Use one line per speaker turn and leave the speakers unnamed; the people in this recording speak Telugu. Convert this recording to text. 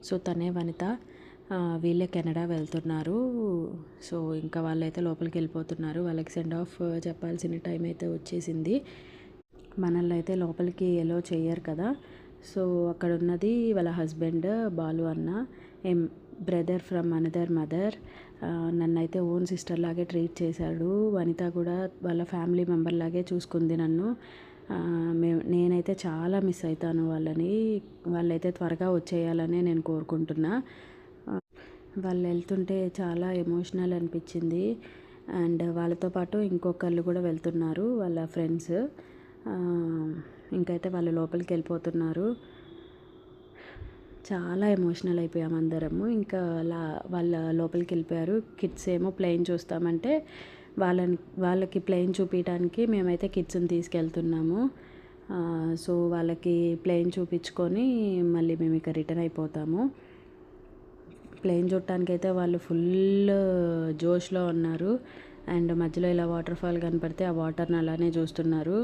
సో తనే వనిత. వీళ్ళే కెనడా వెళ్తున్నారు. సో ఇంకా వాళ్ళైతే లోపలికి వెళ్ళిపోతున్నారు. వాళ్ళకి సెండ్ ఆఫ్ చెప్పాల్సిన టైం అయితే వచ్చేసింది. మనల్ని అయితే లోపలికి ఎలో చెయ్యరు కదా. సో అక్కడ ఉన్నది వాళ్ళ హస్బెండ్ బాలు అన్న, ఏం బ్రదర్ ఫ్రమ్ అనదర్ మదర్. నన్నైతే ఓన్ సిస్టర్ లాగే ట్రీట్ చేశాడు. వనిత కూడా వాళ్ళ ఫ్యామిలీ మెంబర్ లాగే చూసుకుంది నన్ను. నేనైతే చాలా మిస్ అవుతాను వాళ్ళని. వాళ్ళైతే త్వరగా వచ్చేయాలని నేను కోరుకుంటున్నా. వాళ్ళు వెళ్తుంటే చాలా ఎమోషనల్ అనిపించింది. అండ్ వాళ్ళతో పాటు ఇంకొకళ్ళు కూడా వెళ్తున్నారు, వాళ్ళ ఫ్రెండ్స్. ఇంకైతే వాళ్ళు లోపలికి వెళ్ళిపోతున్నారు. చాలా ఎమోషనల్ అయిపోయాము అందరము. ఇంకా వాళ్ళ లోపలికి వెళ్ళిపోయారు. కిడ్స్ ఏమో ప్లేన్ చూస్తామంటే వాళ్ళకి ప్లేన్ చూపించడానికి మేమైతే కిడ్స్ని తీసుకెళ్తున్నాము. సో వాళ్ళకి ప్లేన్ చూపించుకొని మళ్ళీ మేము ఇక రిటర్న్ అయిపోతాము. ప్లేన్ చూడటానికి అయితే వాళ్ళు ఫుల్ జోష్లో ఉన్నారు. అండ్ మధ్యలో ఇలా వాటర్ ఫాల్ కనపడితే ఆ వాటర్ని అలానే చూస్తున్నారు.